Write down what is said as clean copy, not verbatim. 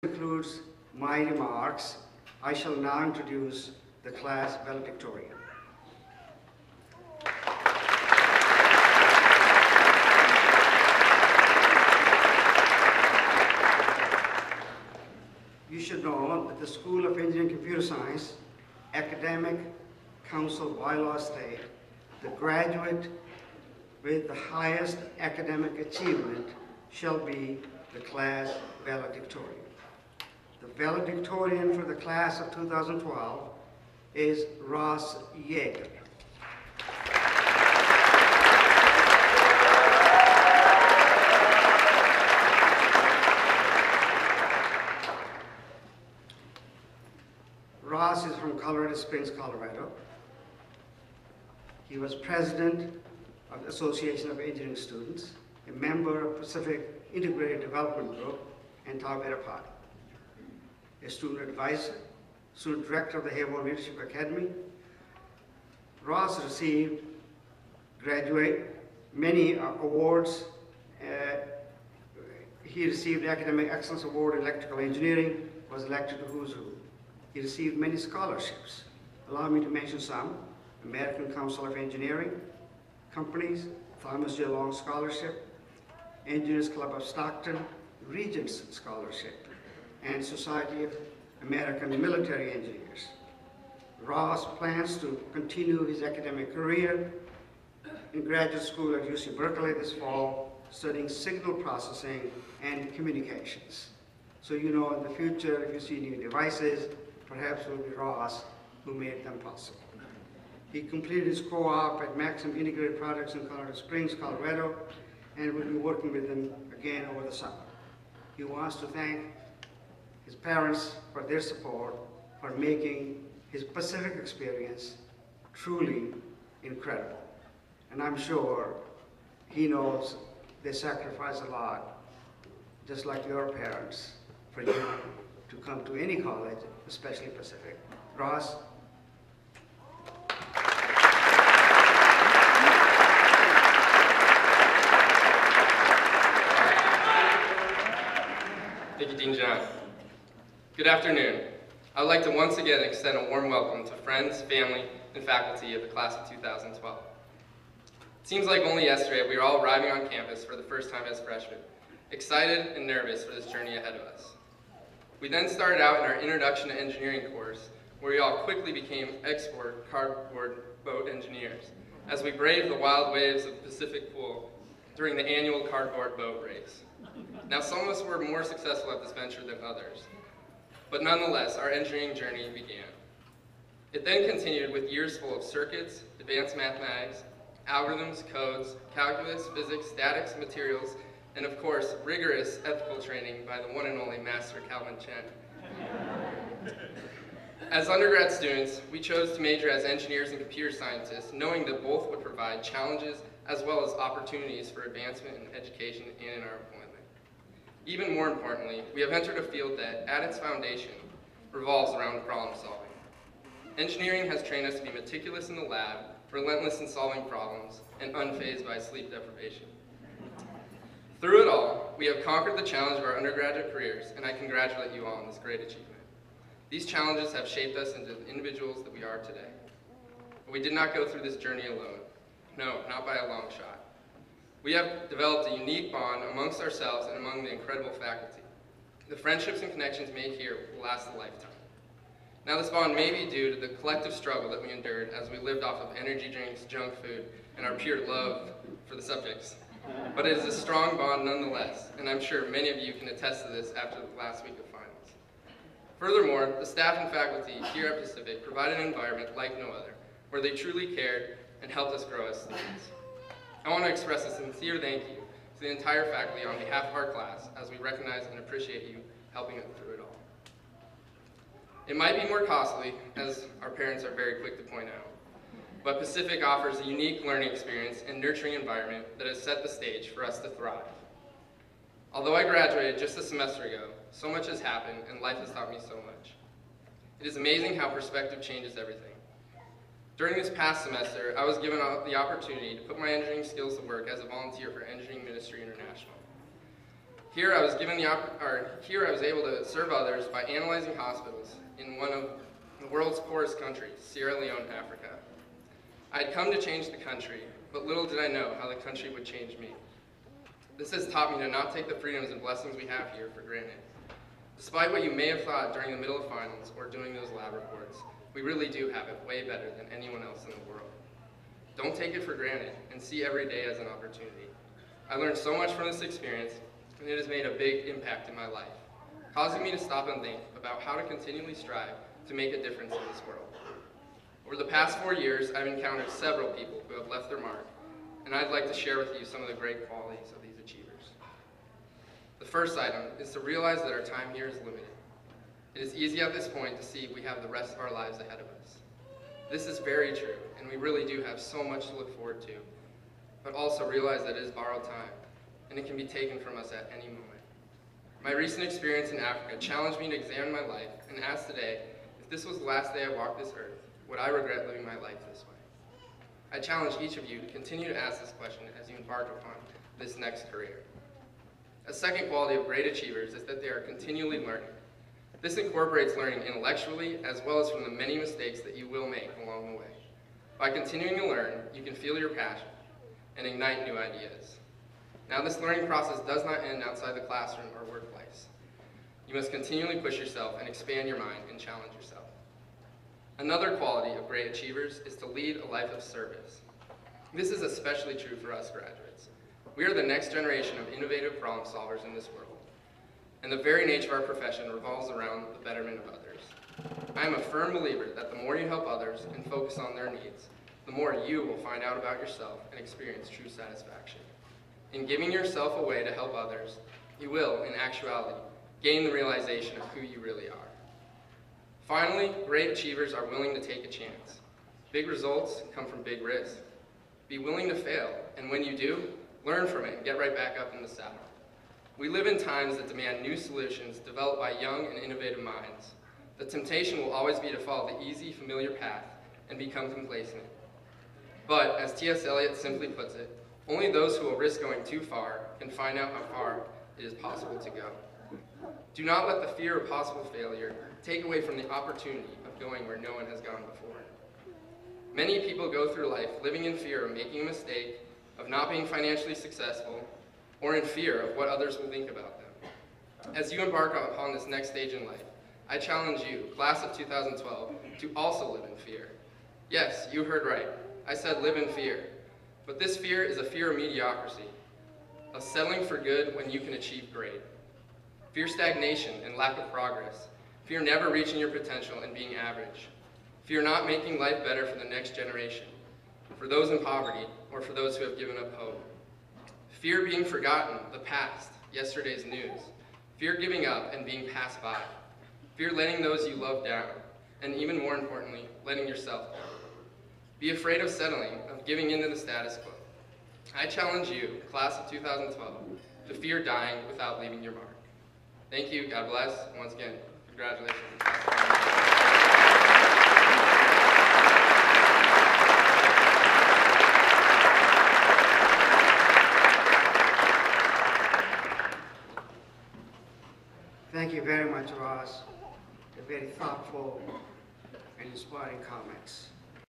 concludes my remarks. I shall now introduce the class valedictorian. You should know that the School of Engineering and Computer Science Academic Council bylaw state the graduate with the highest academic achievement shall be the class valedictorian. The valedictorian for the class of 2012 is Ross Yeager. Ross is from Colorado Springs, Colorado. He was president of the Association of Engineering Students, a member of Pacific Integrated Development Group, and Tau Beta Pi, a student advisor, student director of the Hayward Leadership Academy. Ross received many awards. He received Academic Excellence Award in Electrical Engineering, was elected to Who's Who. He received many scholarships. Allow me to mention some: American Council of Engineering Companies, Thomas J. Long Scholarship, Engineers Club of Stockton, Regents Scholarship, and Society of American Military Engineers. Ross plans to continue his academic career in graduate school at UC Berkeley this fall, studying signal processing and communications. So you know in the future, if you see new devices, perhaps it will be Ross who made them possible. He completed his co-op at Maxim Integrated Products in Colorado Springs, Colorado, and will be working with them again over the summer. He wants to thank his parents for their support, for making his Pacific experience truly incredible. And I'm sure he knows they sacrifice a lot, just like your parents, for you to come to any college, especially Pacific. Ross? Thank you, Dean John. Good afternoon. I would like to once again extend a warm welcome to friends, family, and faculty of the class of 2012. It seems like only yesterday we were all arriving on campus for the first time as freshmen, excited and nervous for this journey ahead of us. We then started out in our Introduction to Engineering course, where we all quickly became expert cardboard boat engineers, as we braved the wild waves of the Pacific Pool during the annual cardboard boat race. Now, some of us were more successful at this venture than others, but nonetheless, our engineering journey began. It then continued with years full of circuits, advanced mathematics, algorithms, codes, calculus, physics, statics, materials, and of course, rigorous ethical training by the one and only Master Calvin Chen. As undergrad students, we chose to major as engineers and computer scientists, knowing that both would provide challenges as well as opportunities for advancement in education and in our employment. Even more importantly, we have entered a field that, at its foundation, revolves around problem solving. Engineering has trained us to be meticulous in the lab, relentless in solving problems, and unfazed by sleep deprivation. Through it all, we have conquered the challenge of our undergraduate careers, and I congratulate you all on this great achievement. These challenges have shaped us into the individuals that we are today. But we did not go through this journey alone. No, not by a long shot. We have developed a unique bond amongst ourselves and among the incredible faculty. The friendships and connections made here will last a lifetime. Now, this bond may be due to the collective struggle that we endured as we lived off of energy drinks, junk food, and our pure love for the subjects. But it is a strong bond nonetheless, and I'm sure many of you can attest to this after the last week of finals. Furthermore, the staff and faculty here at Pacific provided an environment like no other, where they truly cared and helped us grow as students. I want to express a sincere thank you to the entire faculty on behalf of our class, as we recognize and appreciate you helping us through it all. It might be more costly, as our parents are very quick to point out, but Pacific offers a unique learning experience and nurturing environment that has set the stage for us to thrive. Although I graduated just a semester ago, so much has happened and life has taught me so much. It is amazing how perspective changes everything. During this past semester, I was given the opportunity to put my engineering skills to work as a volunteer for Engineering Ministry International. Here I was able to serve others by analyzing hospitals in one of the world's poorest countries, Sierra Leone, Africa. I had come to change the country, but little did I know how the country would change me. This has taught me to not take the freedoms and blessings we have here for granted. Despite what you may have thought during the middle of finals or doing those lab reports, we really do have it way better than anyone else in the world. Don't take it for granted and see every day as an opportunity. I learned so much from this experience, and it has made a big impact in my life, causing me to stop and think about how to continually strive to make a difference in this world. Over the past 4 years, I've encountered several people who have left their mark, and I'd like to share with you some of the great qualities of these achievers. The first item is to realize that our time here is limited. It is easy at this point to see we have the rest of our lives ahead of us. This is very true, and we really do have so much to look forward to, but also realize that it is borrowed time, and it can be taken from us at any moment. My recent experience in Africa challenged me to examine my life and ask today, if this was the last day I walked this earth, would I regret living my life this way? I challenge each of you to continue to ask this question as you embark upon this next career. A second quality of great achievers is that they are continually learning. This incorporates learning intellectually as well as from the many mistakes that you will make along the way. By continuing to learn, you can feel your passion and ignite new ideas. Now, this learning process does not end outside the classroom or workplace. You must continually push yourself and expand your mind and challenge yourself. Another quality of great achievers is to lead a life of service. This is especially true for us graduates. We are the next generation of innovative problem solvers in this world, and the very nature of our profession revolves around the betterment of others. I am a firm believer that the more you help others and focus on their needs, the more you will find out about yourself and experience true satisfaction. In giving yourself away to help others, you will, in actuality, gain the realization of who you really are. Finally, great achievers are willing to take a chance. Big results come from big risks. Be willing to fail, and when you do, learn from it and get right back up in the saddle. We live in times that demand new solutions developed by young and innovative minds. The temptation will always be to follow the easy, familiar path and become complacent. But, as T.S. Eliot simply puts it, only those who will risk going too far can find out how far it is possible to go. Do not let the fear of possible failure take away from the opportunity of going where no one has gone before. Many people go through life living in fear of making a mistake, of not being financially successful, or in fear of what others will think about them. As you embark upon this next stage in life, I challenge you, class of 2012, to also live in fear. Yes, you heard right. I said live in fear. But this fear is a fear of mediocrity, of settling for good when you can achieve great. Fear stagnation and lack of progress. Fear never reaching your potential and being average. Fear not making life better for the next generation, for those in poverty, or for those who have given up hope. Fear being forgotten, the past, yesterday's news. Fear giving up and being passed by. Fear letting those you love down, and even more importantly, letting yourself down. Be afraid of settling, of giving in to the status quo. I challenge you, class of 2012, to fear dying without leaving your mark. Thank you, God bless, and once again, congratulations. Thank you very much, Ross. They're very thoughtful and inspiring comments.